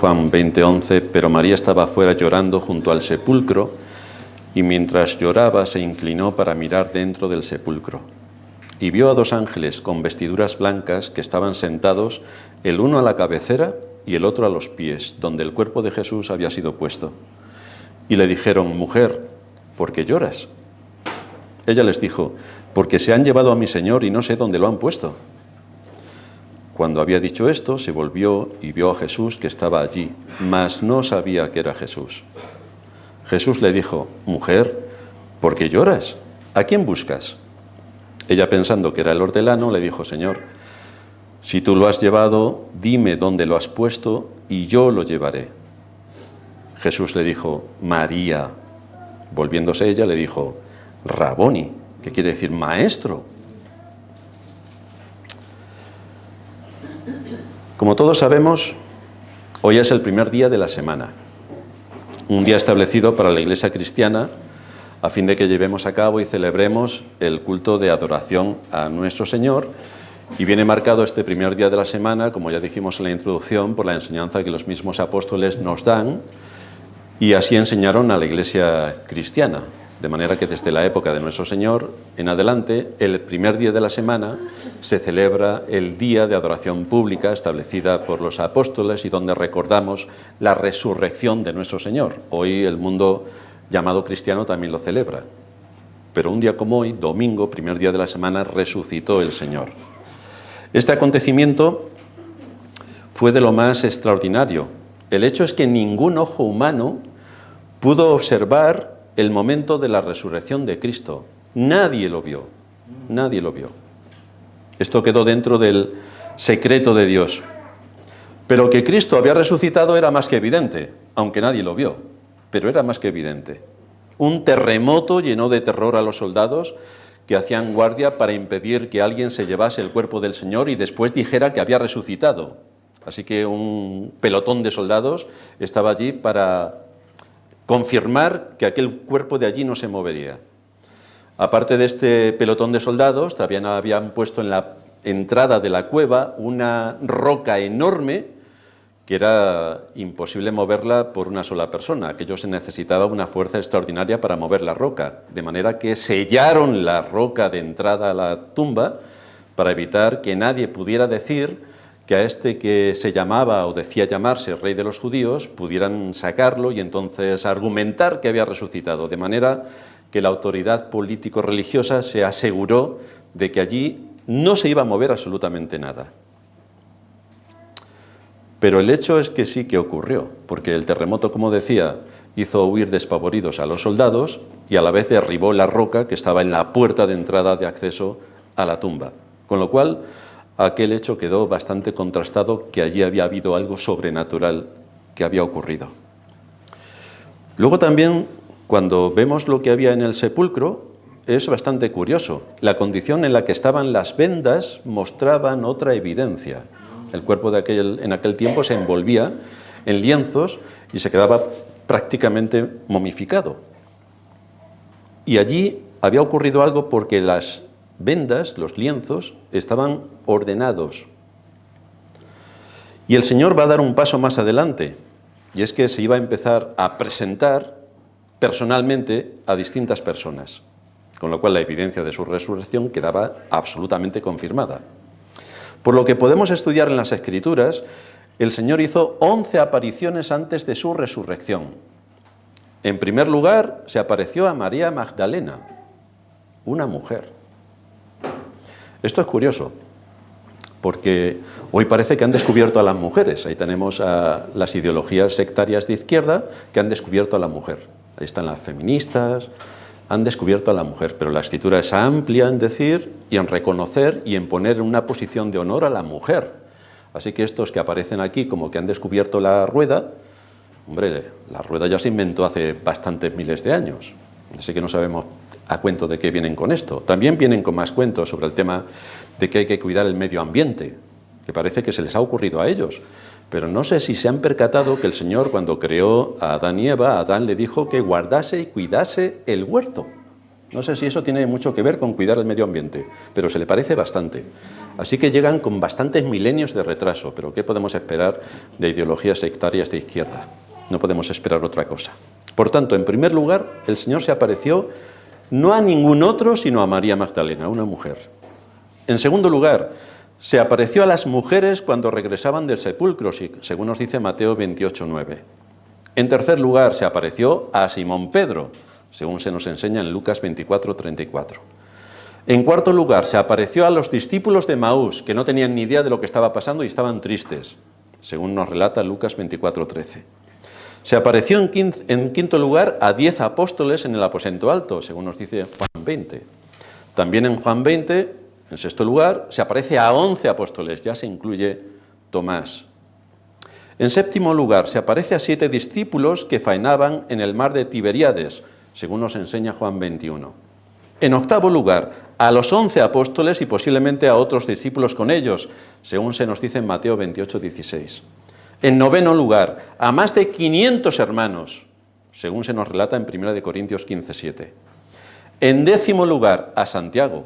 Juan 20:11, pero María estaba afuera llorando junto al sepulcro, y mientras lloraba se inclinó para mirar dentro del sepulcro. Y vio a 2 ángeles con vestiduras blancas que estaban sentados, el uno a la cabecera y el otro a los pies, donde el cuerpo de Jesús había sido puesto. Y le dijeron: mujer, ¿por qué lloras? Ella les dijo: porque se han llevado a mi Señor y no sé dónde lo han puesto. Cuando había dicho esto, se volvió y vio a Jesús que estaba allí, mas no sabía que era Jesús. Jesús le dijo: mujer, ¿por qué lloras? ¿A quién buscas? Ella, pensando que era el hortelano, le dijo: Señor, si tú lo has llevado, dime dónde lo has puesto y yo lo llevaré. Jesús le dijo: María. Volviéndose ella, le dijo: Raboni, que quiere decir maestro. Como todos sabemos, hoy es el primer día de la semana, un día establecido para la Iglesia cristiana a fin de que llevemos a cabo y celebremos el culto de adoración a nuestro Señor, y viene marcado este primer día de la semana, como ya dijimos en la introducción, por la enseñanza que los mismos apóstoles nos dan, y así enseñaron a la Iglesia cristiana. De manera que desde la época de nuestro Señor en adelante, el primer día de la semana se celebra el día de adoración pública establecida por los apóstoles y donde recordamos la resurrección de nuestro Señor. Hoy el mundo llamado cristiano también lo celebra. Pero un día como hoy, domingo, primer día de la semana, resucitó el Señor. Este acontecimiento fue de lo más extraordinario. El hecho es que ningún ojo humano pudo observar el momento de la resurrección de Cristo. Nadie lo vio, nadie lo vio. Esto quedó dentro del secreto de Dios. Pero que Cristo había resucitado era más que evidente, aunque nadie lo vio, pero era más que evidente. Un terremoto llenó de terror a los soldados que hacían guardia para impedir que alguien se llevase el cuerpo del Señor y después dijera que había resucitado. Así que un pelotón de soldados estaba allí para confirmar que aquel cuerpo de allí no se movería. Aparte de este pelotón de soldados, también habían puesto en la entrada de la cueva una roca enorme que era imposible moverla por una sola persona. Aquello se necesitaba una fuerza extraordinaria para mover la roca, de manera que sellaron la roca de entrada a la tumba para evitar que nadie pudiera decir que a este que se llamaba o decía llamarse Rey de los Judíos pudieran sacarlo y entonces argumentar que había resucitado, de manera que la autoridad político-religiosa se aseguró de que allí no se iba a mover absolutamente nada. Pero el hecho es que sí que ocurrió, porque el terremoto, como decía, hizo huir despavoridos a los soldados y a la vez derribó la roca que estaba en la puerta de entrada de acceso a la tumba, con lo cual aquel hecho quedó bastante contrastado, que allí había habido algo sobrenatural que había ocurrido. Luego también, cuando vemos lo que había en el sepulcro, es bastante curioso. La condición en la que estaban las vendas mostraban otra evidencia. El cuerpo en aquel tiempo se envolvía en lienzos y se quedaba prácticamente momificado. Y allí había ocurrido algo porque las vendas, los lienzos, estaban ordenados. Y el Señor va a dar un paso más adelante, y es que se iba a empezar a presentar personalmente a distintas personas, con lo cual la evidencia de su resurrección quedaba absolutamente confirmada. Por lo que podemos estudiar en las Escrituras, el Señor hizo 11 apariciones antes de su resurrección. En primer lugar, se apareció a María Magdalena, una mujer. Esto es curioso, porque hoy parece que han descubierto a las mujeres. Ahí tenemos a las ideologías sectarias de izquierda que han descubierto a la mujer. Ahí están las feministas, han descubierto a la mujer, pero la Escritura es amplia en decir y en reconocer y en poner en una posición de honor a la mujer. Así que estos que aparecen aquí como que han descubierto la rueda, hombre, la rueda ya se inventó hace bastantes miles de años, así que no sabemos a cuento de qué vienen con esto. También vienen con más cuentos sobre el tema de que hay que cuidar el medio ambiente, que parece que se les ha ocurrido a ellos. Pero no sé si se han percatado que el Señor, cuando creó a Adán y Eva, a Adán le dijo que guardase y cuidase el huerto. No sé si eso tiene mucho que ver con cuidar el medio ambiente, pero se le parece bastante. Así que llegan con bastantes milenios de retraso, pero ¿qué podemos esperar de ideologías sectarias de izquierda? No podemos esperar otra cosa. Por tanto, en primer lugar, el Señor se apareció no a ningún otro, sino a María Magdalena, una mujer. En segundo lugar, se apareció a las mujeres cuando regresaban del sepulcro, según nos dice Mateo 28:9. En tercer lugar, se apareció a Simón Pedro, según se nos enseña en Lucas 24:34. En cuarto lugar, se apareció a los discípulos de Maús, que no tenían ni idea de lo que estaba pasando y estaban tristes, según nos relata Lucas 24:13. Se apareció en quinto lugar a 10 apóstoles en el aposento alto, según nos dice Juan 20. También en Juan 20, en sexto lugar, se aparece a 11 apóstoles, ya se incluye Tomás. En séptimo lugar, se aparece a 7 discípulos que faenaban en el mar de Tiberíades, según nos enseña Juan 21. En octavo lugar, a los 11 apóstoles y posiblemente a otros discípulos con ellos, según se nos dice en Mateo 28:16. En noveno lugar, a más de 500 hermanos, según se nos relata en 1 Corintios 15:7. En décimo lugar, a Santiago,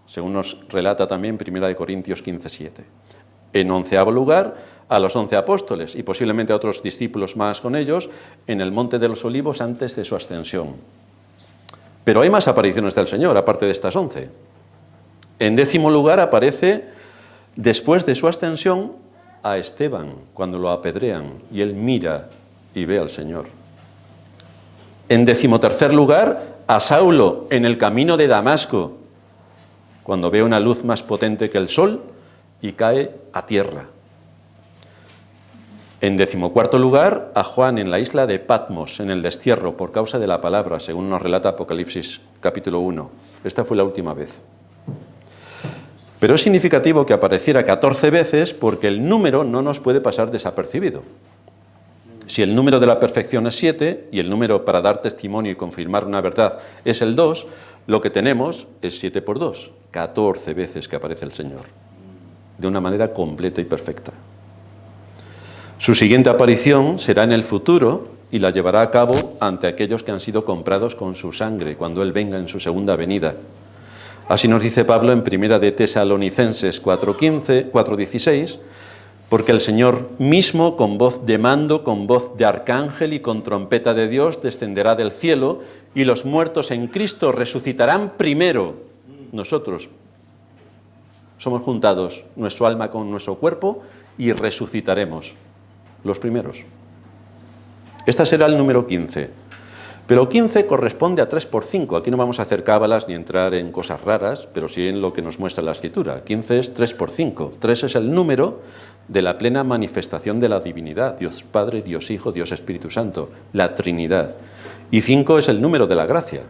según nos relata también 1 Corintios 15:7. En onceavo lugar, a los 11 apóstoles y posiblemente a otros discípulos más con ellos, en el Monte de los Olivos antes de su ascensión. Pero hay más apariciones del Señor, aparte de estas 11. En décimo lugar aparece, después de su ascensión, a Esteban, cuando lo apedrean, y él mira y ve al Señor. En decimotercer lugar, a Saulo, en el camino de Damasco, cuando ve una luz más potente que el sol y cae a tierra. En decimocuarto lugar, a Juan en la isla de Patmos, en el destierro, por causa de la palabra, según nos relata Apocalipsis capítulo 1. Esta fue la última vez. Pero es significativo que apareciera 14 veces porque el número no nos puede pasar desapercibido. Si el número de la perfección es 7 y el número para dar testimonio y confirmar una verdad es el 2, lo que tenemos es 7 por 2, 14 veces que aparece el Señor, de una manera completa y perfecta. Su siguiente aparición será en el futuro y la llevará a cabo ante aquellos que han sido comprados con su sangre, cuando Él venga en su segunda venida. Así nos dice Pablo en 1 de Tesalonicenses 4:16, porque el Señor mismo, con voz de mando, con voz de arcángel y con trompeta de Dios, descenderá del cielo, y los muertos en Cristo resucitarán primero. Nosotros somos juntados, nuestro alma con nuestro cuerpo, y resucitaremos. Los primeros. Este será el número 15. Pero 15 corresponde a 3 por 5. Aquí no vamos a hacer cábalas ni entrar en cosas raras, pero sí en lo que nos muestra la Escritura. 15 es 3 por 5. 3 es el número de la plena manifestación de la divinidad. Dios Padre, Dios Hijo, Dios Espíritu Santo. La Trinidad. Y 5 es el número de la gracia.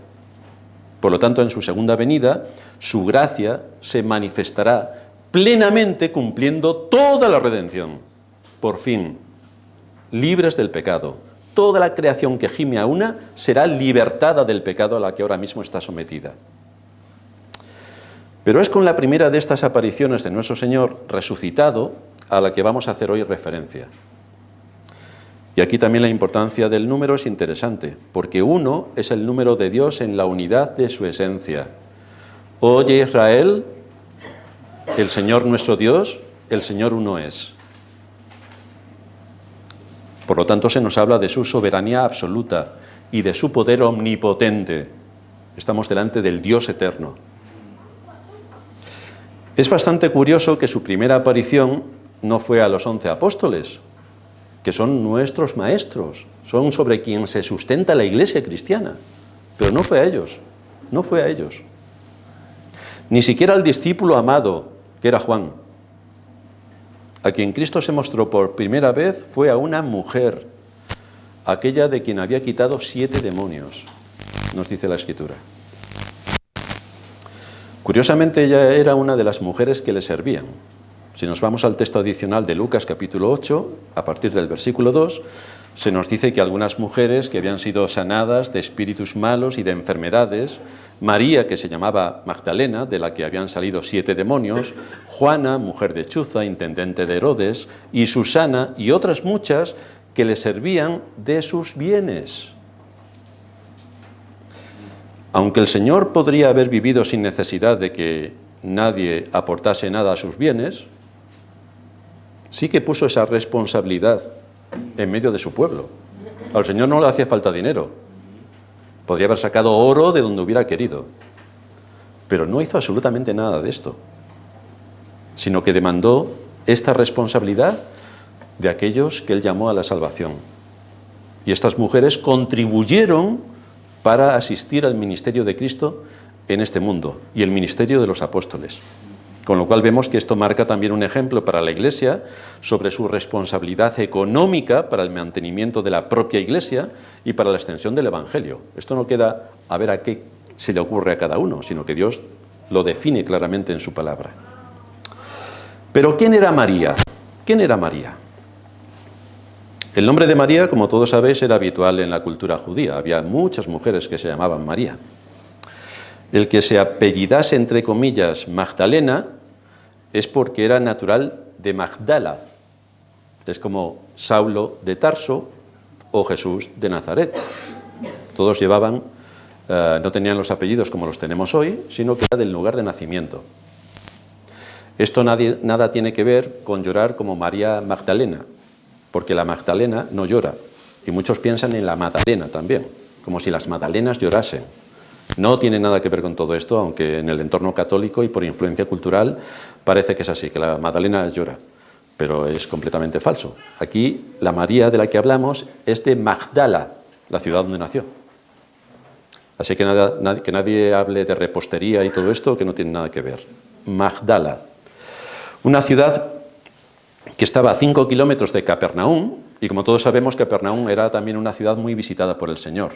Por lo tanto, en su segunda venida, su gracia se manifestará plenamente cumpliendo toda la redención. Por fin, libres del pecado. Toda la creación que gime a una será libertada del pecado a la que ahora mismo está sometida. Pero es con la primera de estas apariciones de nuestro Señor resucitado a la que vamos a hacer hoy referencia. Y aquí también la importancia del número es interesante, porque 1 es el número de Dios en la unidad de su esencia. Oye Israel, el Señor nuestro Dios, el Señor uno es. Por lo tanto, se nos habla de su soberanía absoluta y de su poder omnipotente. Estamos delante del Dios eterno. Es bastante curioso que su primera aparición no fue a los 11 apóstoles, que son nuestros maestros, son sobre quien se sustenta la iglesia cristiana, pero no fue a ellos, no fue a ellos. Ni siquiera al discípulo amado, que era Juan. A quien Cristo se mostró por primera vez fue a una mujer, aquella de quien había quitado 7 demonios, nos dice la Escritura. Curiosamente, ella era una de las mujeres que le servían. Si nos vamos al texto adicional de Lucas capítulo 8, a partir del versículo 2, se nos dice que algunas mujeres que habían sido sanadas de espíritus malos y de enfermedades, María, que se llamaba Magdalena, de la que habían salido 7 demonios, Juana, mujer de Chuza, intendente de Herodes, y Susana, y otras muchas que le servían de sus bienes. Aunque el Señor podría haber vivido sin necesidad de que nadie aportase nada a sus bienes, sí que puso esa responsabilidad en medio de su pueblo. Al Señor no le hacía falta dinero. Podría haber sacado oro de donde hubiera querido. Pero no hizo absolutamente nada de esto, sino que demandó esta responsabilidad de aquellos que él llamó a la salvación. Y estas mujeres contribuyeron para asistir al ministerio de Cristo en este mundo y el ministerio de los apóstoles. Con lo cual vemos que esto marca también un ejemplo para la Iglesia sobre su responsabilidad económica para el mantenimiento de la propia Iglesia y para la extensión del Evangelio. Esto no queda a ver a qué se le ocurre a cada uno, sino que Dios lo define claramente en su palabra. Pero ¿quién era María? ¿Quién era María? El nombre de María, como todos sabéis, era habitual en la cultura judía. Había muchas mujeres que se llamaban María. El que se apellidase, entre comillas, Magdalena, es porque era natural de Magdala. Es como Saulo de Tarso o Jesús de Nazaret. Todos llevaban, no tenían los apellidos como los tenemos hoy, sino que era del lugar de nacimiento. Esto nada tiene que ver con llorar como María Magdalena, porque la Magdalena no llora. Y muchos piensan en la Madalena también, como si las Madalenas llorasen. No tiene nada que ver con todo esto, aunque en el entorno católico y por influencia cultural parece que es así, que la Madalena llora, pero es completamente falso. Aquí la María de la que hablamos es de Magdala, la ciudad donde nació. Así que nadie hable de repostería y todo esto, que no tiene nada que ver. Magdala, una ciudad que estaba a 5 kilómetros de Capernaum, y como todos sabemos, Capernaum era también una ciudad muy visitada por el Señor.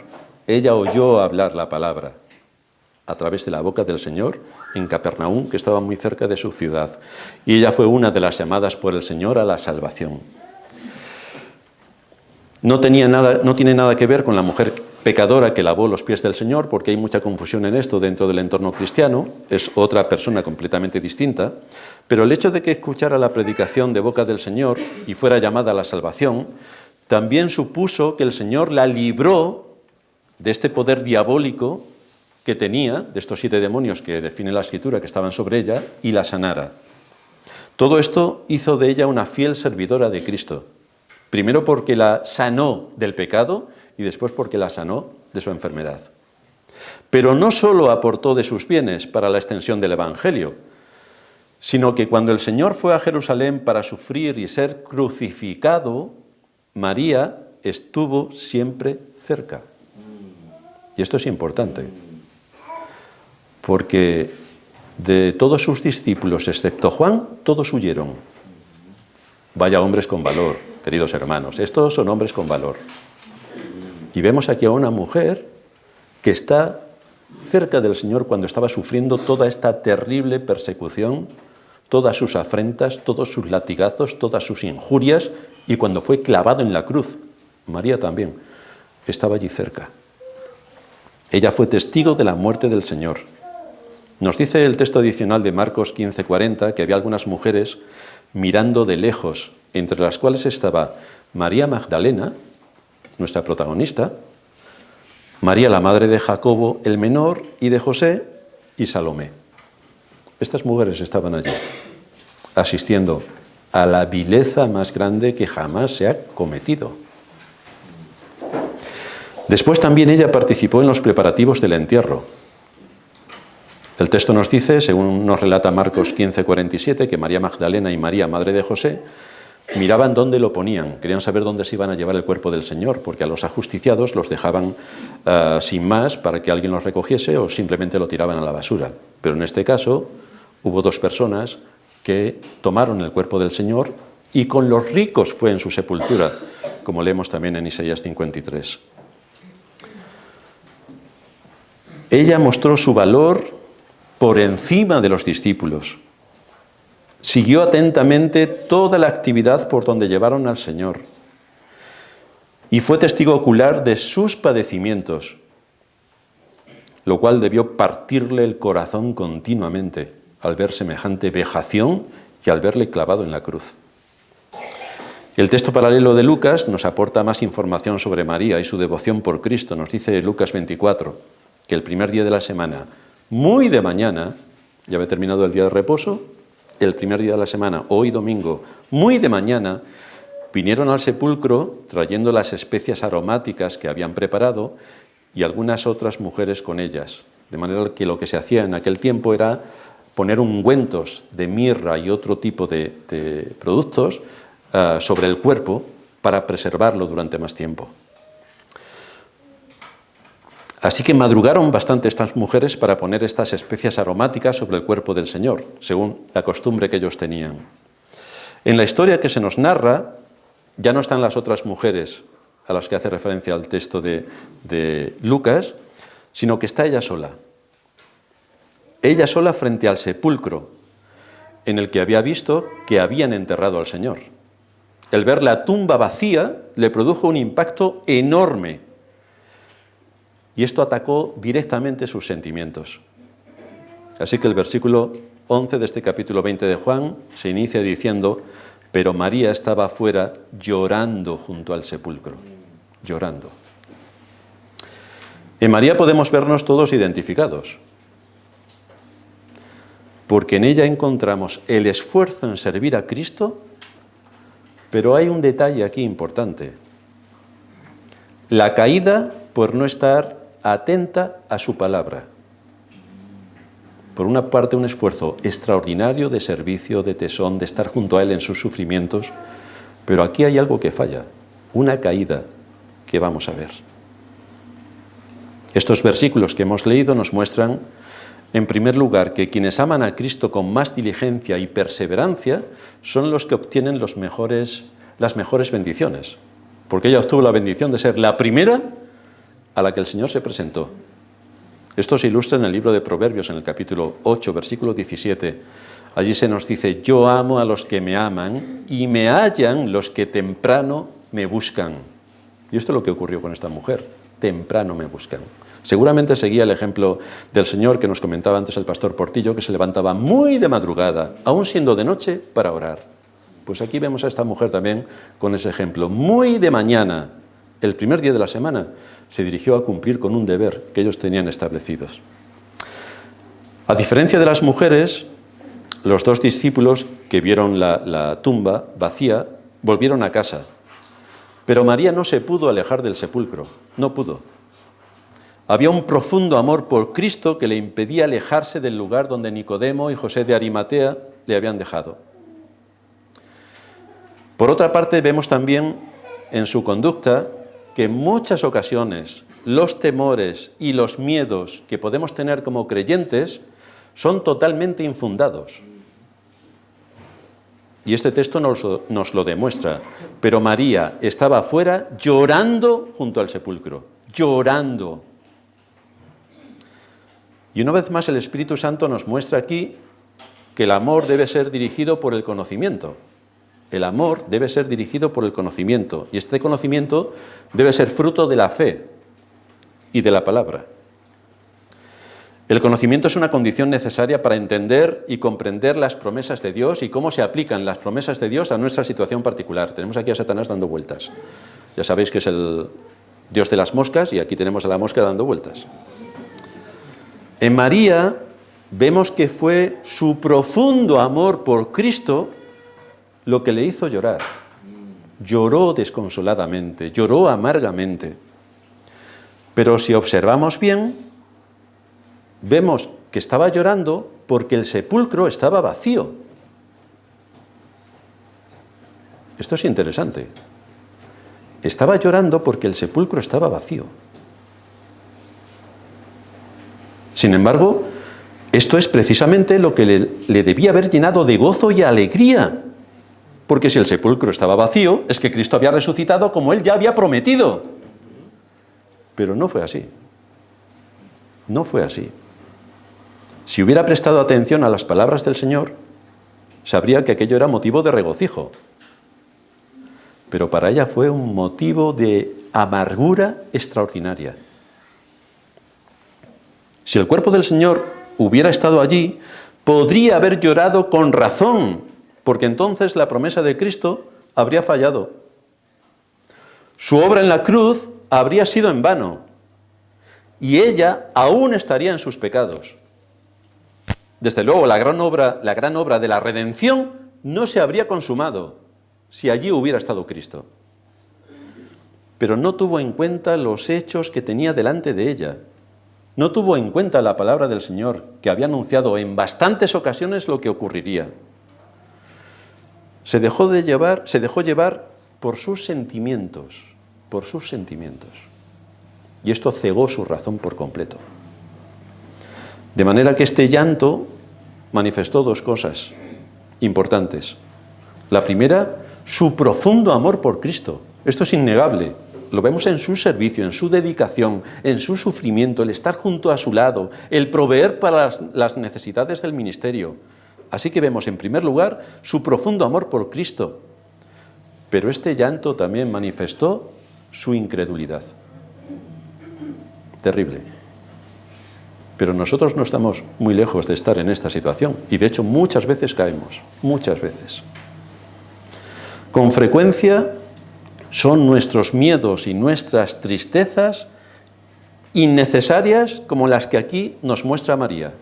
Ella oyó hablar la palabra a través de la boca del Señor en Capernaum, que estaba muy cerca de su ciudad. Y ella fue una de las llamadas por el Señor a la salvación. No tiene nada que ver con la mujer pecadora que lavó los pies del Señor, porque hay mucha confusión en esto dentro del entorno cristiano. Es otra persona completamente distinta. Pero el hecho de que escuchara la predicación de boca del Señor y fuera llamada a la salvación, también supuso que el Señor la libró de este poder diabólico que tenía, de estos 7 demonios que define la Escritura que estaban sobre ella, y la sanara. Todo esto hizo de ella una fiel servidora de Cristo. Primero porque la sanó del pecado y después porque la sanó de su enfermedad. Pero no solo aportó de sus bienes para la extensión del Evangelio, sino que cuando el Señor fue a Jerusalén para sufrir y ser crucificado, María estuvo siempre cerca. Y esto es importante, porque de todos sus discípulos, excepto Juan, todos huyeron. Vaya hombres con valor, queridos hermanos, estos son hombres con valor. Y vemos aquí a una mujer que está cerca del Señor cuando estaba sufriendo toda esta terrible persecución, todas sus afrentas, todos sus latigazos, todas sus injurias, y cuando fue clavado en la cruz, María también estaba allí cerca. Ella fue testigo de la muerte del Señor. Nos dice el texto adicional de Marcos 15:40 que había algunas mujeres mirando de lejos, entre las cuales estaba María Magdalena, nuestra protagonista, María la madre de Jacobo el menor y de José, y Salomé. Estas mujeres estaban allí, asistiendo a la vileza más grande que jamás se ha cometido. Después también ella participó en los preparativos del entierro. El texto nos dice, según nos relata Marcos 15:47, que María Magdalena y María, madre de José, miraban dónde lo ponían. Querían saber dónde se iban a llevar el cuerpo del Señor, porque a los ajusticiados los dejaban sin más para que alguien los recogiese o simplemente lo tiraban a la basura. Pero en este caso hubo 2 personas que tomaron el cuerpo del Señor y con los ricos fue en su sepultura, como leemos también en Isaías 53. Ella mostró su valor por encima de los discípulos. Siguió atentamente toda la actividad por donde llevaron al Señor y fue testigo ocular de sus padecimientos, lo cual debió partirle el corazón continuamente al ver semejante vejación y al verle clavado en la cruz. El texto paralelo de Lucas nos aporta más información sobre María y su devoción por Cristo. Nos dice Lucas 24 que el primer día de la semana, muy de mañana, Ya había terminado el día de reposo, el primer día de la semana, hoy domingo, muy de mañana, vinieron al sepulcro trayendo las especias aromáticas que habían preparado y algunas otras mujeres con ellas. De manera que lo que se hacía en aquel tiempo era poner ungüentos de mirra y otro tipo de productos sobre el cuerpo para preservarlo durante más tiempo. Así que madrugaron bastante estas mujeres para poner estas especias aromáticas sobre el cuerpo del Señor, según la costumbre que ellos tenían. En la historia que se nos narra, ya no están las otras mujeres a las que hace referencia al texto de Lucas, sino que está ella sola. Ella sola frente al sepulcro, en el que había visto que habían enterrado al Señor. El ver la tumba vacía le produjo un impacto enorme. Y esto atacó directamente sus sentimientos. Así que el versículo 11 de este capítulo 20 de Juan se inicia diciendo: pero María estaba afuera llorando junto al sepulcro. Llorando. En María podemos vernos todos identificados, porque en ella encontramos el esfuerzo en servir a Cristo, pero hay un detalle aquí importante. La caída por no estar atenta a su palabra. Por una parte, un esfuerzo extraordinario de servicio, de tesón, de estar junto a Él en sus sufrimientos, pero aquí hay algo que falla, una caída que vamos a ver. Estos versículos que hemos leído nos muestran, en primer lugar, que quienes aman a Cristo con más diligencia y perseverancia son los que obtienen las mejores bendiciones, porque ella obtuvo la bendición de ser la primera a la que el Señor se presentó. Esto se ilustra en el libro de Proverbios, en el capítulo 8, versículo 17. Allí se nos dice: yo amo a los que me aman y me hallan los que temprano me buscan. Y esto es lo que ocurrió con esta mujer, temprano me buscan. Seguramente seguía el ejemplo del Señor que nos comentaba antes el pastor Portillo, que se levantaba muy de madrugada, aún siendo de noche, para orar. Pues aquí vemos a esta mujer también con ese ejemplo. Muy de mañana, el primer día de la semana, se dirigió a cumplir con un deber que ellos tenían establecidos. A diferencia de las mujeres, los dos discípulos que vieron la tumba vacía volvieron a casa. Pero María no se pudo alejar del sepulcro, no pudo. Había un profundo amor por Cristo que le impedía alejarse del lugar donde Nicodemo y José de Arimatea le habían dejado. Por otra parte, vemos también en su conducta que en muchas ocasiones los temores y los miedos que podemos tener como creyentes son totalmente infundados. Y este texto nos lo demuestra. Pero María estaba afuera llorando junto al sepulcro, llorando. Y una vez más el Espíritu Santo nos muestra aquí que el amor debe ser dirigido por el conocimiento. El amor debe ser dirigido por el conocimiento, y este conocimiento debe ser fruto de la fe y de la palabra. El conocimiento es una condición necesaria para entender y comprender las promesas de Dios y cómo se aplican las promesas de Dios a nuestra situación particular. Tenemos aquí a Satanás dando vueltas. Ya sabéis que es el Dios de las moscas, y aquí tenemos a la mosca dando vueltas. En María vemos que fue su profundo amor por Cristo lo que le hizo llorar. Lloró desconsoladamente, lloró amargamente. Pero si observamos bien, vemos que estaba llorando porque el sepulcro estaba vacío. Esto es interesante. Estaba llorando porque el sepulcro estaba vacío. Sin embargo, esto es precisamente lo que le debía haber llenado de gozo y alegría. Porque si el sepulcro estaba vacío, es que Cristo había resucitado como Él ya había prometido. Pero no fue así. No fue así. Si hubiera prestado atención a las palabras del Señor, sabría que aquello era motivo de regocijo. Pero para ella fue un motivo de amargura extraordinaria. Si el cuerpo del Señor hubiera estado allí, podría haber llorado con razón, porque entonces la promesa de Cristo habría fallado. Su obra en la cruz habría sido en vano, y ella aún estaría en sus pecados. Desde luego, la gran obra de la redención no se habría consumado si allí hubiera estado Cristo. Pero no tuvo en cuenta los hechos que tenía delante de ella. No tuvo en cuenta la palabra del Señor, que había anunciado en bastantes ocasiones lo que ocurriría. Se dejó llevar por sus sentimientos, Y esto cegó su razón por completo. De manera que este llanto manifestó dos cosas importantes. La primera, su profundo amor por Cristo. Esto es innegable. Lo vemos en su servicio, en su dedicación, en su sufrimiento, el estar junto a su lado, el proveer para las necesidades del ministerio. Así que vemos, en primer lugar, su profundo amor por Cristo. Pero este llanto también manifestó su incredulidad. Terrible. Pero nosotros no estamos muy lejos de estar en esta situación. Y de hecho, muchas veces caemos. Muchas veces. Con frecuencia son nuestros miedos y nuestras tristezas innecesarias como las que aquí nos muestra María,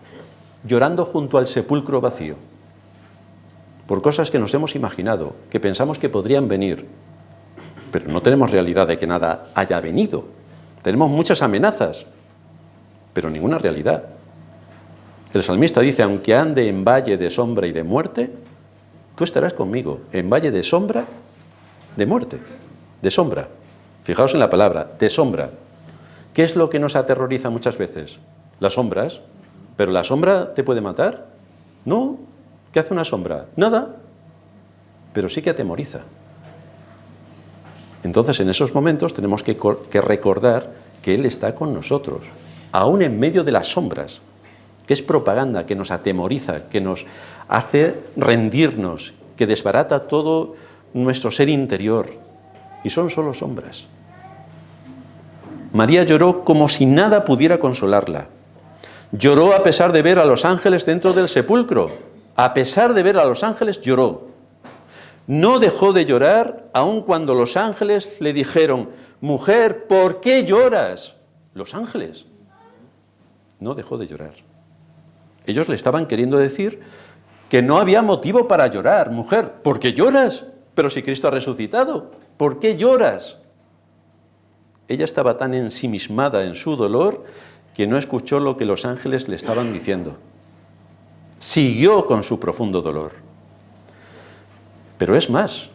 llorando junto al sepulcro vacío, por cosas que nos hemos imaginado, que pensamos que podrían venir, pero no tenemos realidad de que nada haya venido. Tenemos muchas amenazas, pero ninguna realidad. El salmista dice, aunque ande en valle de sombra y de muerte, tú estarás conmigo, en valle de sombra, de muerte. De sombra. Fijaos en la palabra, de sombra. ¿Qué es lo que nos aterroriza muchas veces? Las sombras. ¿Pero la sombra te puede matar? No. ¿Qué hace una sombra? Nada. Pero sí que atemoriza. Entonces, en esos momentos tenemos que recordar que Él está con nosotros, aún en medio de las sombras, que es propaganda, que nos atemoriza, que nos hace rendirnos, que desbarata todo nuestro ser interior. Y son solo sombras. María lloró como si nada pudiera consolarla. Lloró a pesar de ver a los ángeles dentro del sepulcro. A pesar de ver a los ángeles, lloró. No dejó de llorar aun cuando los ángeles le dijeron, mujer, ¿por qué lloras? Los ángeles. No dejó de llorar. Ellos le estaban queriendo decir que no había motivo para llorar. Mujer, ¿por qué lloras? Pero si Cristo ha resucitado. ¿Por qué lloras? Ella estaba tan ensimismada en su dolor que no escuchó lo que los ángeles le estaban diciendo. Siguió con su profundo dolor. Pero es más,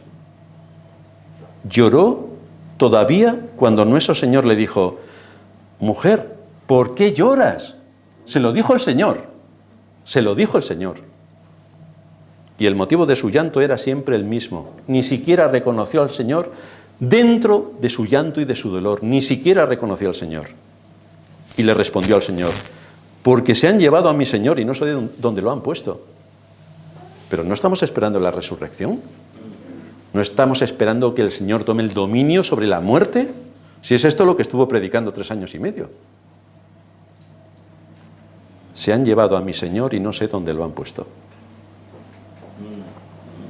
lloró todavía cuando nuestro Señor le dijo, mujer, ¿por qué lloras? Se lo dijo el Señor. Se lo dijo el Señor. Y el motivo de su llanto era siempre el mismo. Ni siquiera reconoció al Señor dentro de su llanto y de su dolor. Ni siquiera reconoció al Señor. Y le respondió al Señor, porque se han llevado a mi Señor y no sé dónde lo han puesto. Pero ¿no estamos esperando la resurrección? ¿No estamos esperando que el Señor tome el dominio sobre la muerte? Si es esto lo que estuvo predicando 3 años y medio. Se han llevado a mi Señor y no sé dónde lo han puesto.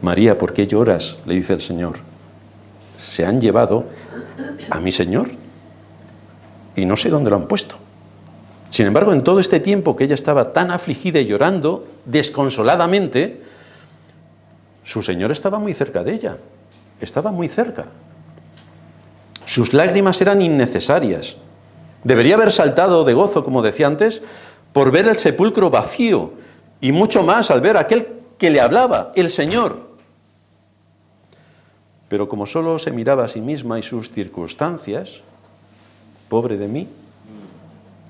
María, ¿por qué lloras?, le dice el Señor. Se han llevado a mi Señor y no sé dónde lo han puesto. Sin embargo, en todo este tiempo que ella estaba tan afligida y llorando, desconsoladamente, su Señor estaba muy cerca de ella. Estaba muy cerca. Sus lágrimas eran innecesarias. Debería haber saltado de gozo, como decía antes, por ver el sepulcro vacío y mucho más al ver a aquel que le hablaba, el Señor. Pero como solo se miraba a sí misma y sus circunstancias, pobre de mí,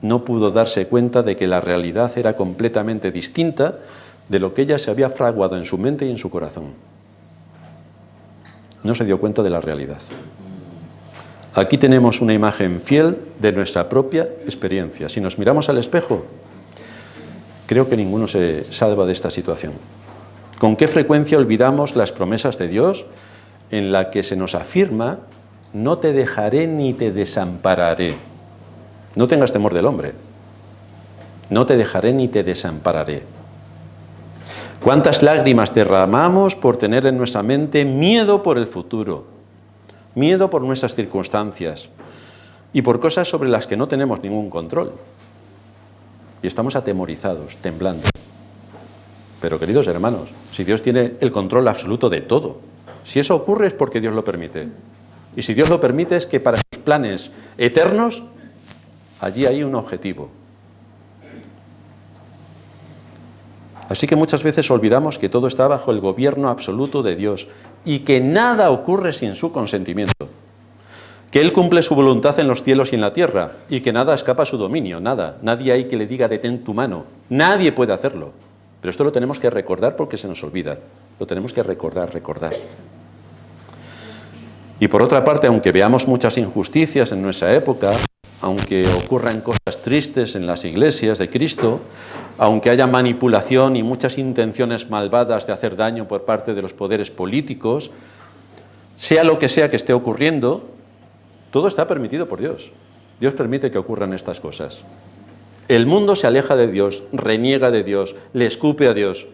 no pudo darse cuenta de que la realidad era completamente distinta de lo que ella se había fraguado en su mente y en su corazón. No se dio cuenta de la realidad. Aquí tenemos una imagen fiel de nuestra propia experiencia. Si nos miramos al espejo, creo que ninguno se salva de esta situación. ¿Con qué frecuencia olvidamos las promesas de Dios en la que se nos afirma, no te dejaré ni te desampararé? No tengas temor del hombre. No te dejaré ni te desampararé. ¿Cuántas lágrimas derramamos por tener en nuestra mente miedo por el futuro? Miedo por nuestras circunstancias y por cosas sobre las que no tenemos ningún control. Y estamos atemorizados, temblando. Pero queridos hermanos, si Dios tiene el control absoluto de todo, si eso ocurre es porque Dios lo permite. Y si Dios lo permite es que para sus planes eternos, allí hay un objetivo. Así que muchas veces olvidamos que todo está bajo el gobierno absoluto de Dios y que nada ocurre sin su consentimiento. Que Él cumple su voluntad en los cielos y en la tierra y que nada escapa a su dominio, nada. Nadie hay que le diga detén tu mano. Nadie puede hacerlo. Pero esto lo tenemos que recordar porque se nos olvida. Lo tenemos que recordar. Y por otra parte, aunque veamos muchas injusticias en nuestra época, aunque ocurran cosas tristes en las iglesias de Cristo, aunque haya manipulación y muchas intenciones malvadas de hacer daño por parte de los poderes políticos, sea lo que sea que esté ocurriendo, todo está permitido por Dios. Dios permite que ocurran estas cosas. El mundo se aleja de Dios, reniega de Dios, le escupe a Dios.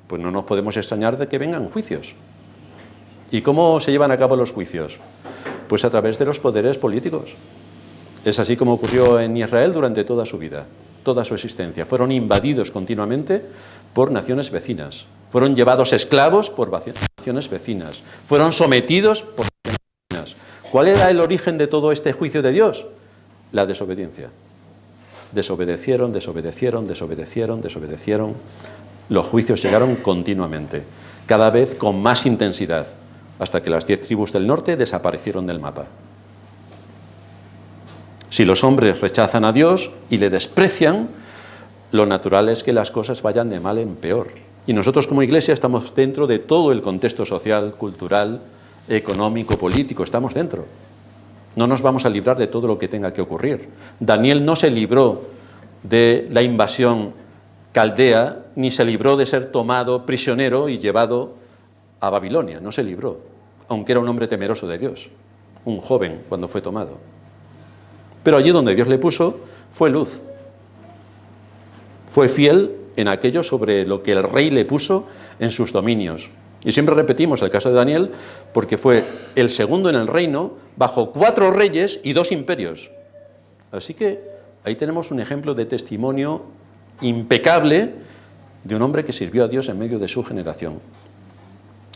Pues no nos podemos extrañar de que vengan juicios. ¿Y cómo se llevan a cabo los juicios? Pues a través de los poderes políticos. Es así como ocurrió en Israel durante toda su vida, toda su existencia. Fueron invadidos continuamente por naciones vecinas. Fueron llevados esclavos por naciones vecinas. Fueron sometidos por naciones vecinas. ¿Cuál era el origen de todo este juicio de Dios? La desobediencia. Desobedecieron. Los juicios llegaron continuamente, cada vez con más intensidad, hasta que las 10 tribus del norte desaparecieron del mapa. Si los hombres rechazan a Dios y le desprecian, lo natural es que las cosas vayan de mal en peor. Y nosotros como Iglesia estamos dentro de todo el contexto social, cultural, económico, político, estamos dentro. No nos vamos a librar de todo lo que tenga que ocurrir. Daniel no se libró de la invasión caldea, ni se libró de ser tomado prisionero y llevado a Babilonia. No se libró, aunque era un hombre temeroso de Dios, un joven cuando fue tomado. Pero allí donde Dios le puso, fue luz. Fue fiel en aquello sobre lo que el rey le puso en sus dominios. Y siempre repetimos el caso de Daniel, porque fue el segundo en el reino, bajo 4 reyes y 2 imperios. Así que ahí tenemos un ejemplo de testimonio impecable de un hombre que sirvió a Dios en medio de su generación.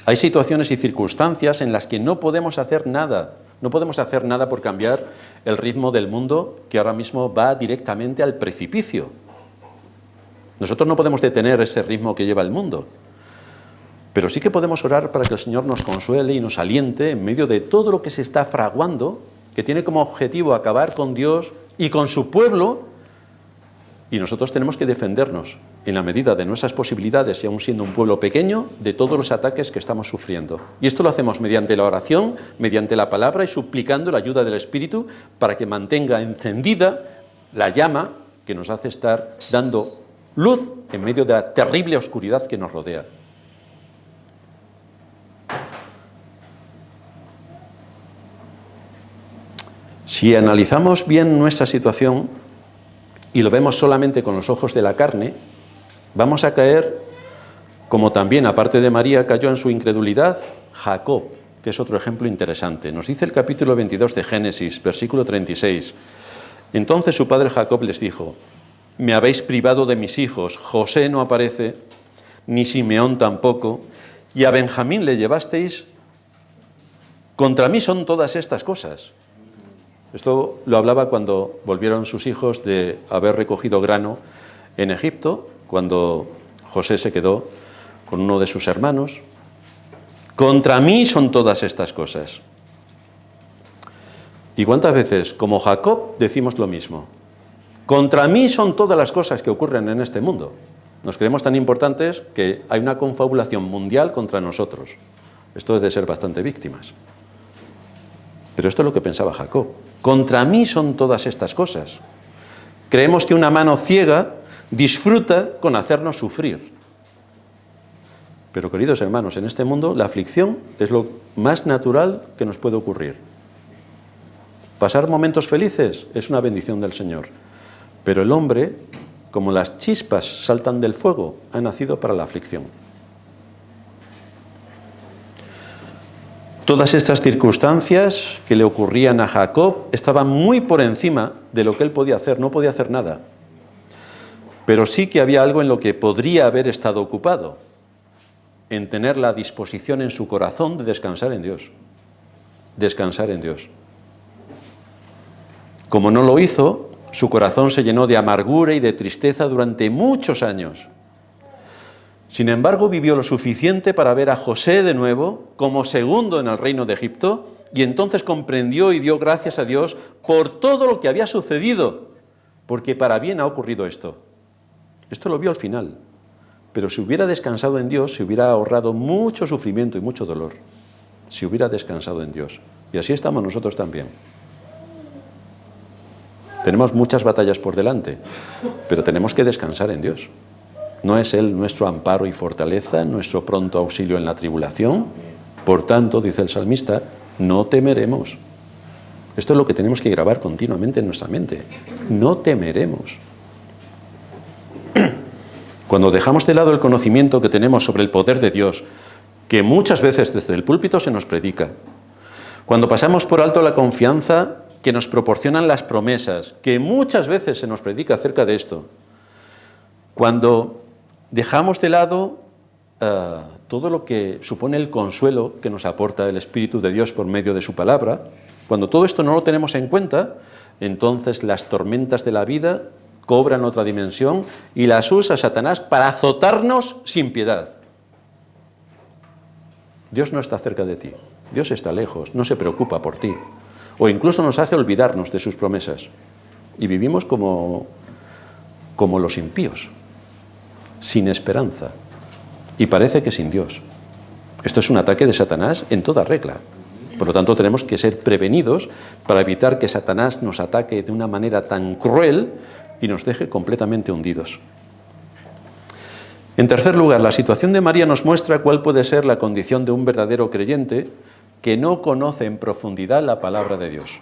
Hay situaciones y circunstancias en las que no podemos hacer nada. No podemos hacer nada por cambiar el ritmo del mundo que ahora mismo va directamente al precipicio. Nosotros no podemos detener ese ritmo que lleva el mundo. Pero sí que podemos orar para que el Señor nos consuele y nos aliente en medio de todo lo que se está fraguando, que tiene como objetivo acabar con Dios y con su pueblo, y nosotros tenemos que defendernos en la medida de nuestras posibilidades, y aún siendo un pueblo pequeño, de todos los ataques que estamos sufriendo. Y esto lo hacemos mediante la oración, mediante la palabra y suplicando la ayuda del Espíritu para que mantenga encendida la llama que nos hace estar dando luz en medio de la terrible oscuridad que nos rodea. Si analizamos bien nuestra situación y lo vemos solamente con los ojos de la carne, vamos a caer, como también, aparte de María, cayó en su incredulidad Jacob, que es otro ejemplo interesante. Nos dice el capítulo 22 de Génesis, versículo 36. Entonces su padre Jacob les dijo: me habéis privado de mis hijos, José no aparece, ni Simeón tampoco, y a Benjamín le llevasteis. Contra mí son todas estas cosas. Esto lo hablaba cuando volvieron sus hijos de haber recogido grano en Egipto, cuando José se quedó con uno de sus hermanos. Contra mí son todas estas cosas. ¿Y cuántas veces, como Jacob, decimos lo mismo? Contra mí son todas las cosas que ocurren en este mundo. Nos creemos tan importantes que hay una confabulación mundial contra nosotros. Esto es de ser bastante víctimas. Pero esto es lo que pensaba Jacob. Contra mí son todas estas cosas. Creemos que una mano ciega disfruta con hacernos sufrir. Pero, queridos hermanos, en este mundo la aflicción es lo más natural que nos puede ocurrir. Pasar momentos felices es una bendición del Señor. Pero el hombre, como las chispas saltan del fuego, ha nacido para la aflicción. Todas estas circunstancias que le ocurrían a Jacob estaban muy por encima de lo que él podía hacer. No podía hacer nada. Pero sí que había algo en lo que podría haber estado ocupado, en tener la disposición en su corazón de descansar en Dios. Descansar en Dios. Como no lo hizo, su corazón se llenó de amargura y de tristeza durante muchos años. Sin embargo, vivió lo suficiente para ver a José de nuevo como segundo en el reino de Egipto, y entonces comprendió y dio gracias a Dios por todo lo que había sucedido, porque para bien ha ocurrido esto. Esto lo vio al final, pero si hubiera descansado en Dios, se hubiera ahorrado mucho sufrimiento y mucho dolor, si hubiera descansado en Dios. Y así estamos nosotros también. Tenemos muchas batallas por delante, pero tenemos que descansar en Dios. ¿No es Él nuestro amparo y fortaleza, nuestro pronto auxilio en la tribulación? Por tanto, dice el salmista, no temeremos. Esto es lo que tenemos que grabar continuamente en nuestra mente. No temeremos. Cuando dejamos de lado el conocimiento que tenemos sobre el poder de Dios, que muchas veces desde el púlpito se nos predica, cuando pasamos por alto la confianza que nos proporcionan las promesas, que muchas veces se nos predica acerca de esto, cuando dejamos de lado todo lo que supone el consuelo que nos aporta el Espíritu de Dios por medio de su palabra, cuando todo esto no lo tenemos en cuenta, entonces las tormentas de la vida cobran otra dimensión y las usa Satanás para azotarnos sin piedad. Dios no está cerca de ti, Dios está lejos, no se preocupa por ti, o incluso nos hace olvidarnos de sus promesas y vivimos como los impíos, sin esperanza, y parece que sin Dios. Esto es un ataque de Satanás en toda regla. Por lo tanto, tenemos que ser prevenidos para evitar que Satanás nos ataque de una manera tan cruel y nos deje completamente hundidos. En tercer lugar, la situación de María nos muestra cuál puede ser la condición de un verdadero creyente que no conoce en profundidad la palabra de Dios.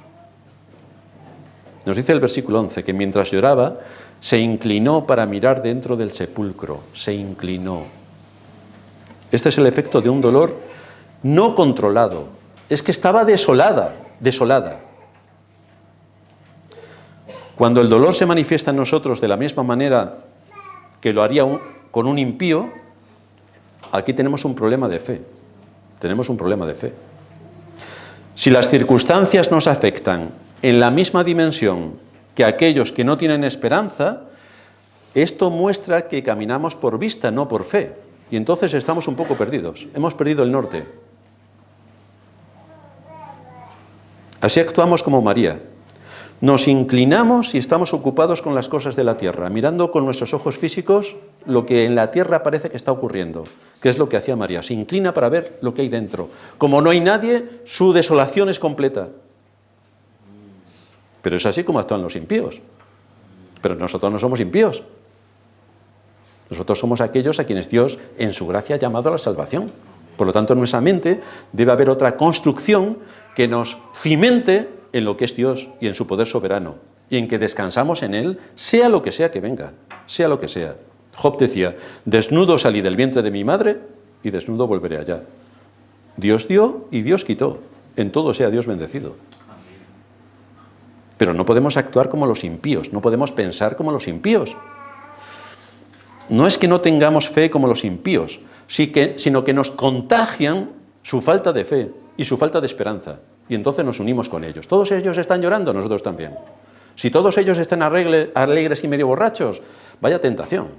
Nos dice el versículo 11 que mientras lloraba, se inclinó para mirar dentro del sepulcro. Se inclinó. Este es el efecto de un dolor no controlado. Es que estaba desolada. Cuando el dolor se manifiesta en nosotros de la misma manera que lo haría con un impío, aquí tenemos un problema de fe. Tenemos un problema de fe. Si las circunstancias nos afectan en la misma dimensión que aquellos que no tienen esperanza, esto muestra que caminamos por vista, no por fe. Y entonces estamos un poco perdidos. Hemos perdido el norte. Así actuamos como María. Nos inclinamos y estamos ocupados con las cosas de la tierra, mirando con nuestros ojos físicos lo que en la tierra parece que está ocurriendo, que es lo que hacía María. Se inclina para ver lo que hay dentro. Como no hay nadie, su desolación es completa. Pero es así como actúan los impíos. Pero nosotros no somos impíos. Nosotros somos aquellos a quienes Dios, en su gracia, ha llamado a la salvación. Por lo tanto, en nuestra mente debe haber otra construcción que nos cimente en lo que es Dios y en su poder soberano, y en que descansamos en Él, sea lo que sea que venga, sea lo que sea. Job decía, desnudo salí del vientre de mi madre y desnudo volveré allá. Dios dio y Dios quitó. En todo sea Dios bendecido. Pero no podemos actuar como los impíos, no podemos pensar como los impíos. No es que no tengamos fe como los impíos, sino que nos contagian su falta de fe y su falta de esperanza. Y entonces nos unimos con ellos. Todos ellos están llorando, nosotros también. Si todos ellos están alegres y medio borrachos, vaya tentación.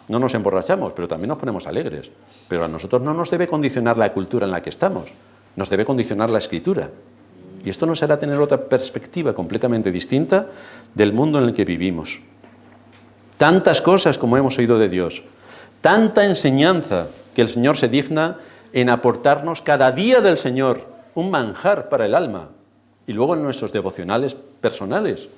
No nos emborrachamos, pero también nos ponemos alegres. Pero a nosotros no nos debe condicionar la cultura en la que estamos, nos debe condicionar la Escritura. Y esto nos hará tener otra perspectiva completamente distinta del mundo en el que vivimos. Tantas cosas como hemos oído de Dios, tanta enseñanza que el Señor se digna en aportarnos cada día del Señor, un manjar para el alma, y luego en nuestros devocionales personales.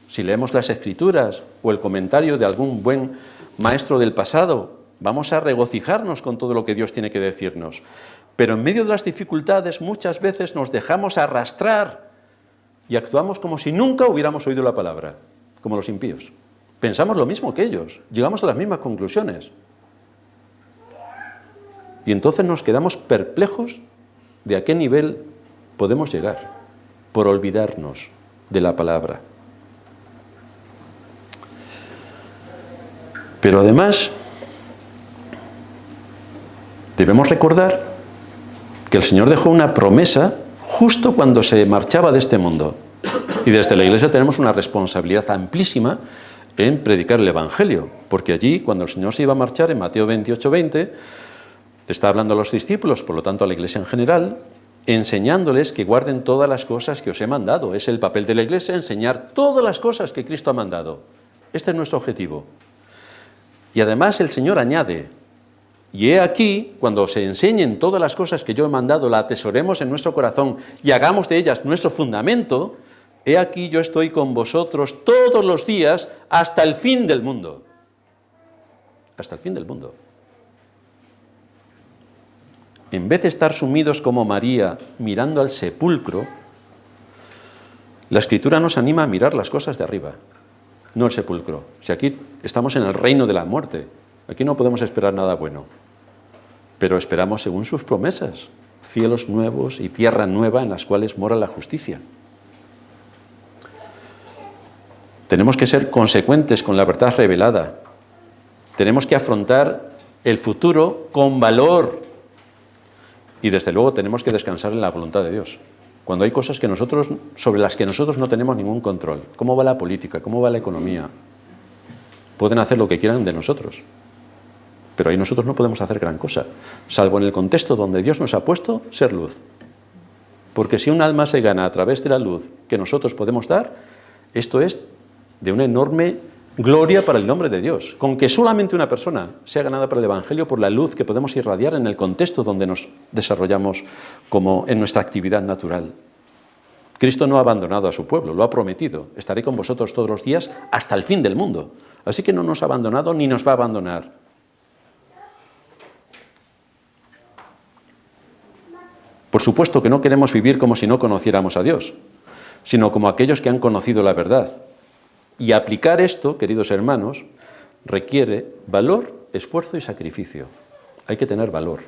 Si leemos las Escrituras o el comentario de algún buen maestro del pasado, vamos a regocijarnos con todo lo que Dios tiene que decirnos. Pero en medio de las dificultades muchas veces nos dejamos arrastrar y actuamos como si nunca hubiéramos oído la palabra, como los impíos. Pensamos lo mismo que ellos, llegamos a las mismas conclusiones. Y entonces nos quedamos perplejos de a qué nivel podemos llegar por olvidarnos de la palabra. Pero además, debemos recordar que el Señor dejó una promesa justo cuando se marchaba de este mundo. Y desde la Iglesia tenemos una responsabilidad amplísima en predicar el Evangelio, porque allí, cuando el Señor se iba a marchar, en Mateo 28:20, está hablando a los discípulos, por lo tanto a la Iglesia en general, enseñándoles que guarden todas las cosas que os he mandado. Es el papel de la Iglesia, enseñar todas las cosas que Cristo ha mandado. Este es nuestro objetivo. Y además el Señor añade: y he aquí, cuando se enseñen todas las cosas que yo he mandado, la atesoremos en nuestro corazón y hagamos de ellas nuestro fundamento, he aquí yo estoy con vosotros todos los días hasta el fin del mundo. Hasta el fin del mundo. En vez de estar sumidos como María mirando al sepulcro, la Escritura nos anima a mirar las cosas de arriba, no el sepulcro. Si aquí estamos en el reino de la muerte, aquí no podemos esperar nada bueno, pero esperamos según sus promesas, cielos nuevos y tierra nueva en las cuales mora la justicia. Tenemos que ser consecuentes con la verdad revelada. Tenemos que afrontar el futuro con valor. Y desde luego tenemos que descansar en la voluntad de Dios. Cuando hay cosas sobre las que nosotros no tenemos ningún control. ¿Cómo va la política? ¿Cómo va la economía? Pueden hacer lo que quieran de nosotros. Pero ahí nosotros no podemos hacer gran cosa, salvo en el contexto donde Dios nos ha puesto, ser luz. Porque si un alma se gana a través de la luz que nosotros podemos dar, esto es de una enorme gloria para el nombre de Dios. Con que solamente una persona sea ganada para el Evangelio por la luz que podemos irradiar en el contexto donde nos desarrollamos como en nuestra actividad natural. Cristo no ha abandonado a su pueblo, lo ha prometido. Estaré con vosotros todos los días hasta el fin del mundo. Así que no nos ha abandonado ni nos va a abandonar. Por supuesto que no queremos vivir como si no conociéramos a Dios, sino como aquellos que han conocido la verdad. Y aplicar esto, queridos hermanos, requiere valor, esfuerzo y sacrificio. Hay que tener valor.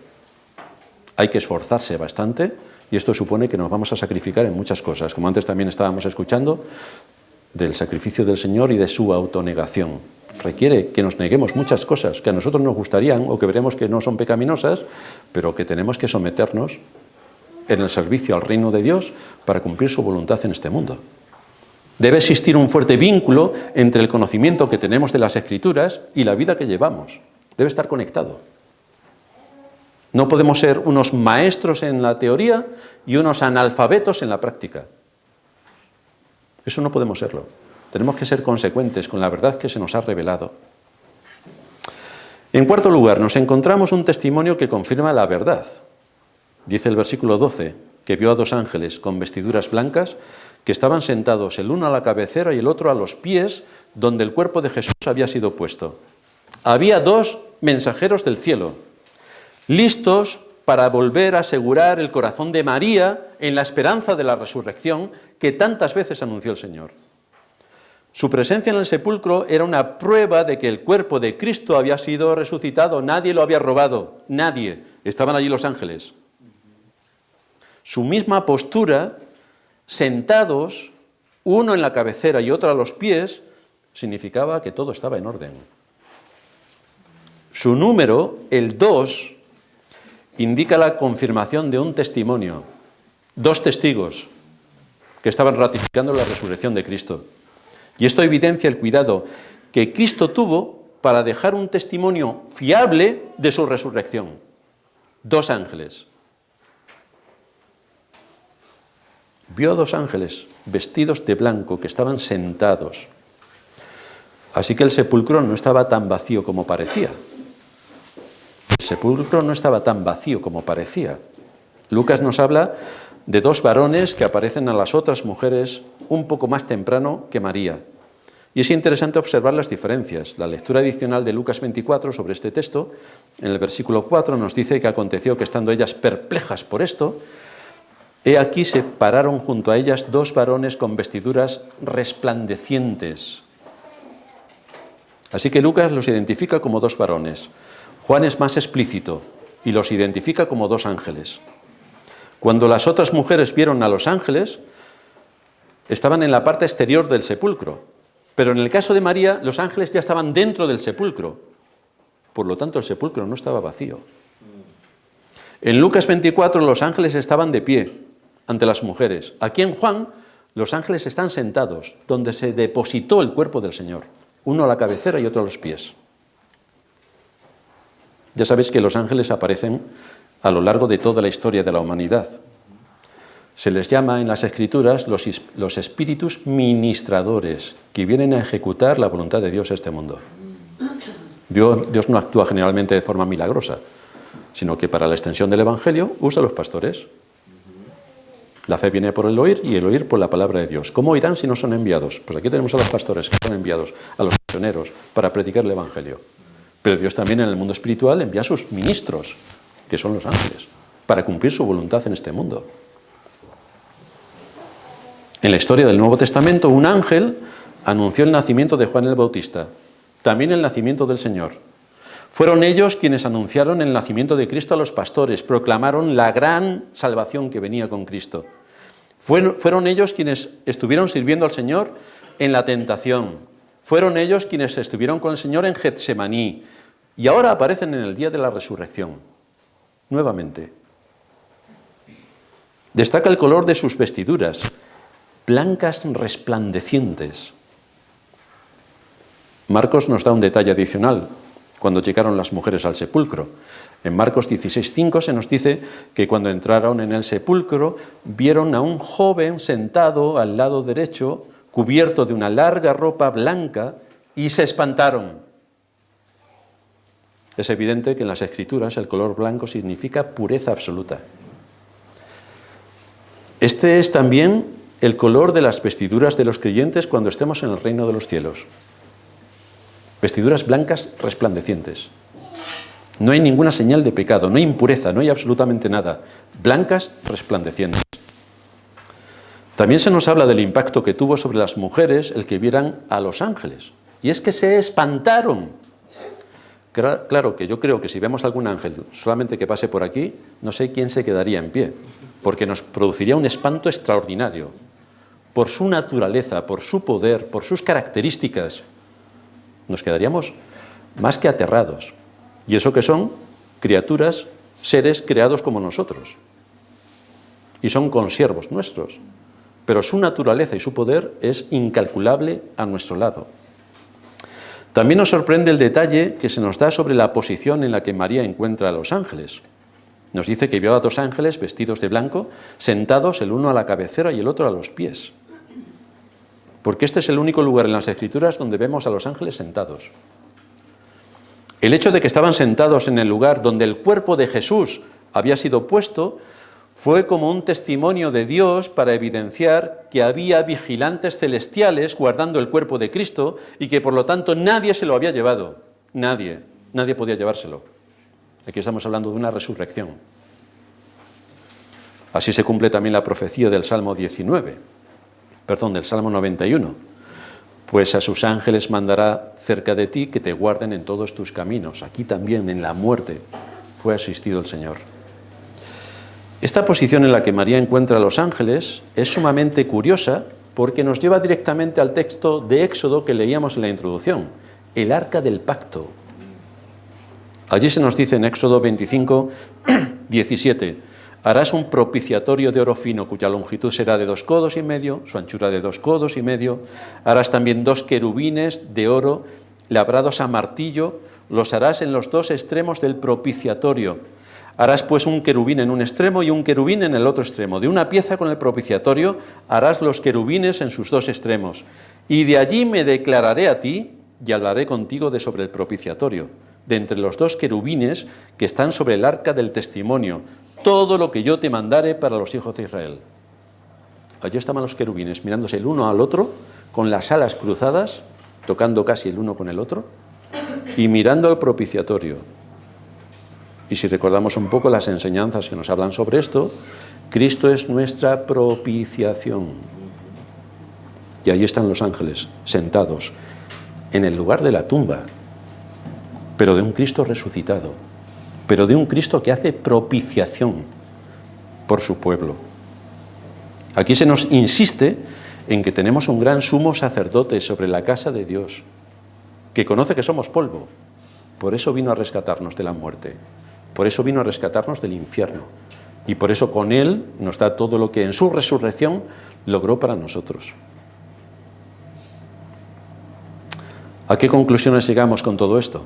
Hay que esforzarse bastante y esto supone que nos vamos a sacrificar en muchas cosas, como antes también estábamos escuchando, del sacrificio del Señor y de su autonegación. Requiere que nos neguemos muchas cosas que a nosotros nos gustarían o que veremos que no son pecaminosas, pero que tenemos que someternos en el servicio al reino de Dios para cumplir su voluntad en este mundo. Debe existir un fuerte vínculo entre el conocimiento que tenemos de las Escrituras y la vida que llevamos. Debe estar conectado. No podemos ser unos maestros en la teoría y unos analfabetos en la práctica. Eso no podemos serlo. Tenemos que ser consecuentes con la verdad que se nos ha revelado. En cuarto lugar, nos encontramos un testimonio que confirma la verdad. Dice el versículo 12, que vio a dos ángeles con vestiduras blancas que estaban sentados el uno a la cabecera y el otro a los pies donde el cuerpo de Jesús había sido puesto. Había dos mensajeros del cielo, listos para volver a asegurar el corazón de María en la esperanza de la resurrección que tantas veces anunció el Señor. Su presencia en el sepulcro era una prueba de que el cuerpo de Cristo había sido resucitado, nadie lo había robado, nadie. Estaban allí los ángeles. Su misma postura, sentados, uno en la cabecera y otro a los pies, significaba que todo estaba en orden. Su número, el 2, indica la confirmación de un testimonio. Dos testigos que estaban ratificando la resurrección de Cristo. Y esto evidencia el cuidado que Cristo tuvo para dejar un testimonio fiable de su resurrección. Dos ángeles. Vio a dos ángeles vestidos de blanco que estaban sentados. Así que el sepulcro no estaba tan vacío como parecía. El sepulcro no estaba tan vacío como parecía. Lucas nos habla de dos varones que aparecen a las otras mujeres un poco más temprano que María. Y es interesante observar las diferencias. La lectura adicional de Lucas 24 sobre este texto, en el versículo 4, nos dice que aconteció que estando ellas perplejas por esto, he aquí se pararon junto a ellas dos varones con vestiduras resplandecientes. Así que Lucas los identifica como dos varones. Juan es más explícito y los identifica como dos ángeles. Cuando las otras mujeres vieron a los ángeles, estaban en la parte exterior del sepulcro. Pero en el caso de María, los ángeles ya estaban dentro del sepulcro. Por lo tanto, el sepulcro no estaba vacío. En Lucas 24 los ángeles estaban de pie ante las mujeres. Aquí en Juan los ángeles están sentados, donde se depositó el cuerpo del Señor. Uno a la cabecera y otro a los pies. Ya sabéis que los ángeles aparecen a lo largo de toda la historia de la humanidad. Se les llama en las Escrituras los espíritus ministradores, que vienen a ejecutar la voluntad de Dios en este mundo. Dios no actúa generalmente de forma milagrosa, sino que para la extensión del Evangelio usa a los pastores. La fe viene por el oír y el oír por la palabra de Dios. ¿Cómo oirán si no son enviados? Pues aquí tenemos a los pastores que son enviados, a los misioneros, para predicar el Evangelio. Pero Dios también en el mundo espiritual envía a sus ministros, que son los ángeles, para cumplir su voluntad en este mundo. En la historia del Nuevo Testamento, un ángel anunció el nacimiento de Juan el Bautista, también el nacimiento del Señor. Fueron ellos quienes anunciaron el nacimiento de Cristo a los pastores, proclamaron la gran salvación que venía con Cristo. Fueron ellos quienes estuvieron sirviendo al Señor en la tentación. Fueron ellos quienes estuvieron con el Señor en Getsemaní. Y ahora aparecen en el día de la resurrección, nuevamente. Destaca el color de sus vestiduras, blancas resplandecientes. Marcos nos da un detalle adicional cuando llegaron las mujeres al sepulcro. En Marcos 16:5 se nos dice que cuando entraron en el sepulcro vieron a un joven sentado al lado derecho, cubierto de una larga ropa blanca, y se espantaron. Es evidente que en las Escrituras el color blanco significa pureza absoluta. Este es también el color de las vestiduras de los creyentes cuando estemos en el reino de los cielos. Vestiduras blancas resplandecientes. No hay ninguna señal de pecado, no hay impureza, no hay absolutamente nada. Blancas resplandecientes. También se nos habla del impacto que tuvo sobre las mujeres el que vieran a los ángeles. Y es que se espantaron. Claro que yo creo que si vemos algún ángel solamente que pase por aquí, no sé quién se quedaría en pie, porque nos produciría un espanto extraordinario. Por su naturaleza, por su poder, por sus características, nos quedaríamos más que aterrados. Y eso que son criaturas, seres creados como nosotros. Y son consiervos nuestros. Pero su naturaleza y su poder es incalculable a nuestro lado. También nos sorprende el detalle que se nos da sobre la posición en la que María encuentra a los ángeles. Nos dice que vio a dos ángeles vestidos de blanco, sentados el uno a la cabecera y el otro a los pies. Porque este es el único lugar en las Escrituras donde vemos a los ángeles sentados. El hecho de que estaban sentados en el lugar donde el cuerpo de Jesús había sido puesto fue como un testimonio de Dios para evidenciar que había vigilantes celestiales guardando el cuerpo de Cristo y que por lo tanto nadie se lo había llevado. Nadie podía llevárselo. Aquí estamos hablando de una resurrección. Así se cumple también la profecía del Salmo 91. Pues a sus ángeles mandará cerca de ti que te guarden en todos tus caminos. Aquí también en la muerte fue asistido el Señor. Esta posición en la que María encuentra a los ángeles es sumamente curiosa porque nos lleva directamente al texto de Éxodo que leíamos en la introducción, el arca del pacto. Allí se nos dice en Éxodo 25, 17, harás un propiciatorio de oro fino cuya longitud será de 2 codos y medio, su anchura de 2 codos y medio. Harás también 2 querubines de oro labrados a martillo, los harás en los 2 extremos del propiciatorio. Harás pues un querubín en un extremo y un querubín en el otro extremo. De una pieza con el propiciatorio harás los querubines en sus 2 extremos. Y de allí me declararé a ti y hablaré contigo de sobre el propiciatorio, de entre los 2 querubines que están sobre el arca del testimonio, todo lo que yo te mandare para los hijos de Israel. Allí estaban los querubines mirándose el uno al otro, con las alas cruzadas, tocando casi el uno con el otro, y mirando al propiciatorio. Y si recordamos un poco las enseñanzas que nos hablan sobre esto, Cristo es nuestra propiciación. Y ahí están los ángeles, sentados, en el lugar de la tumba, pero de un Cristo resucitado, pero de un Cristo que hace propiciación por su pueblo. Aquí se nos insiste en que tenemos un gran sumo sacerdote sobre la casa de Dios, que conoce que somos polvo, Por eso vino a rescatarnos de la muerte. Por eso vino a rescatarnos del infierno. Y por eso con Él nos da todo lo que en su resurrección logró para nosotros. ¿A qué conclusiones llegamos con todo esto?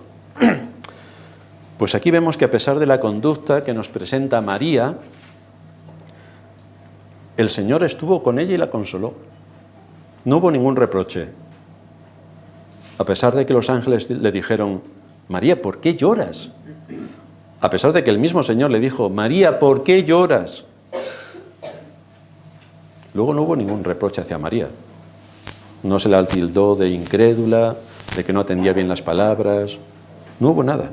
Pues aquí vemos que a pesar de la conducta que nos presenta María, el Señor estuvo con ella y la consoló. No hubo ningún reproche. A pesar de que los ángeles le dijeron, María, ¿por qué lloras? A pesar de que el mismo Señor le dijo, María, ¿por qué lloras? Luego no hubo ningún reproche hacia María. No se la tildó de incrédula, de que no atendía bien las palabras. No hubo nada.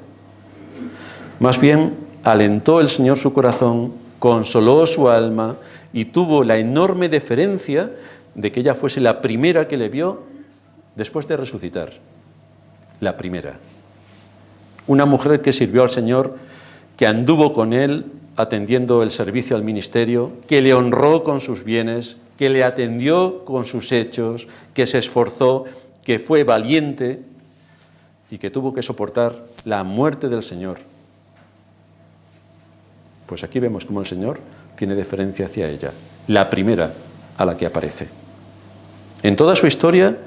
Más bien, alentó el Señor su corazón, consoló su alma y tuvo la enorme deferencia de que ella fuese la primera que le vio después de resucitar. La primera. Una mujer que sirvió al Señor, que anduvo con Él atendiendo el servicio al ministerio, que le honró con sus bienes, que le atendió con sus hechos, que se esforzó, que fue valiente y que tuvo que soportar la muerte del Señor. Pues aquí vemos cómo el Señor tiene deferencia hacia ella, la primera a la que aparece. En toda su historia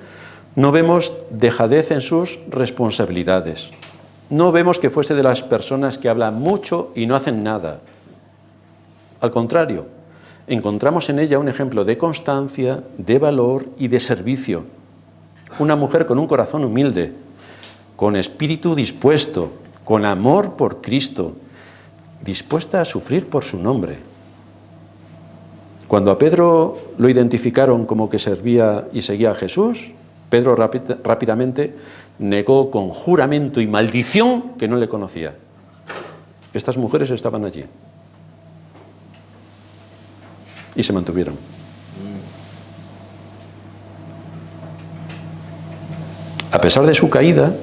no vemos dejadez en sus responsabilidades. No vemos que fuese de las personas que hablan mucho y no hacen nada. Al contrario, encontramos en ella un ejemplo de constancia, de valor y de servicio. Una mujer con un corazón humilde, con espíritu dispuesto, con amor por Cristo, dispuesta a sufrir por su nombre. Cuando a Pedro lo identificaron como que servía y seguía a Jesús, Pedro rápidamente negó con juramento y maldición que no le conocía. Estas mujeres estaban allí y se mantuvieron. A pesar de su caída,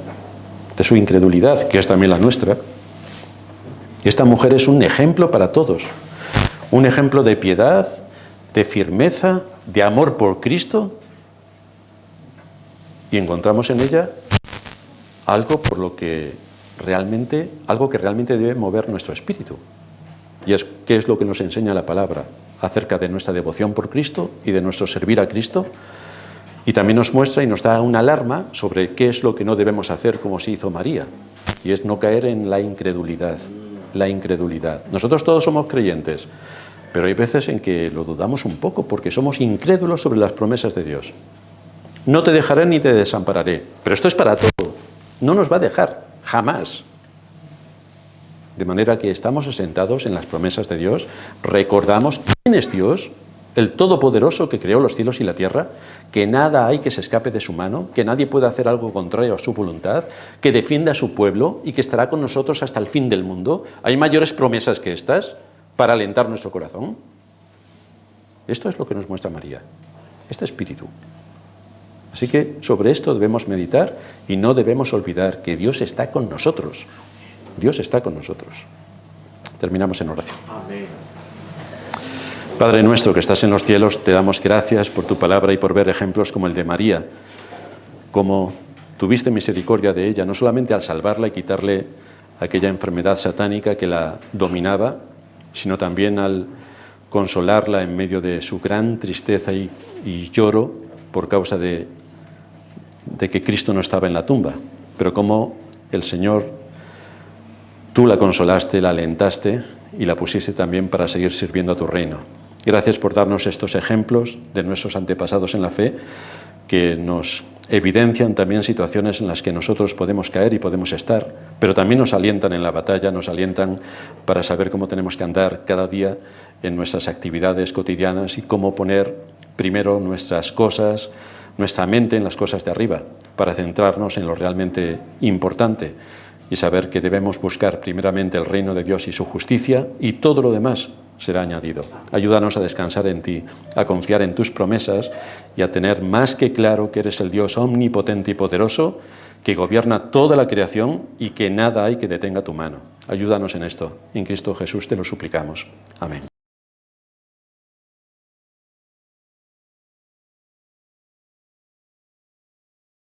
de su incredulidad, que es también la nuestra, esta mujer es un ejemplo para todos, un ejemplo de piedad, de firmeza, de amor por Cristo, y encontramos en ella algo que realmente debe mover nuestro espíritu. Y es qué es lo que nos enseña la palabra acerca de nuestra devoción por Cristo y de nuestro servir a Cristo. Y también nos muestra y nos da una alarma sobre qué es lo que no debemos hacer como se hizo María. Y es no caer en la incredulidad. La incredulidad. Nosotros todos somos creyentes, pero hay veces en que lo dudamos un poco porque somos incrédulos sobre las promesas de Dios. No te dejaré ni te desampararé. Pero esto es para todo. No nos va a dejar, jamás. De manera que estamos asentados en las promesas de Dios, recordamos quién es Dios, el Todopoderoso que creó los cielos y la tierra, que nada hay que se escape de su mano, que nadie puede hacer algo contrario a su voluntad, que defiende a su pueblo y que estará con nosotros hasta el fin del mundo. ¿Hay mayores promesas que estas para alentar nuestro corazón? Esto es lo que nos muestra María, este espíritu. Así que sobre esto debemos meditar y no debemos olvidar que Dios está con nosotros. Dios está con nosotros. Terminamos en oración. Amén. Padre nuestro que estás en los cielos, te damos gracias por tu palabra y por ver ejemplos como el de María, como tuviste misericordia de ella, no solamente al salvarla y quitarle aquella enfermedad satánica que la dominaba, sino también al consolarla en medio de su gran tristeza y lloro por causa de que Cristo no estaba en la tumba, pero como el Señor, tú la consolaste, la alentaste y la pusiste también para seguir sirviendo a tu reino. Gracias por darnos estos ejemplos de nuestros antepasados en la fe que nos evidencian también situaciones en las que nosotros podemos caer y podemos estar, pero también nos alientan en la batalla, nos alientan para saber cómo tenemos que andar cada día en nuestras actividades cotidianas y cómo poner primero nuestras cosas, nuestra mente en las cosas de arriba, para centrarnos en lo realmente importante y saber que debemos buscar primeramente el reino de Dios y su justicia y todo lo demás será añadido. Ayúdanos a descansar en ti, a confiar en tus promesas y a tener más que claro que eres el Dios omnipotente y poderoso que gobierna toda la creación y que nada hay que detenga tu mano. Ayúdanos en esto. En Cristo Jesús te lo suplicamos. Amén.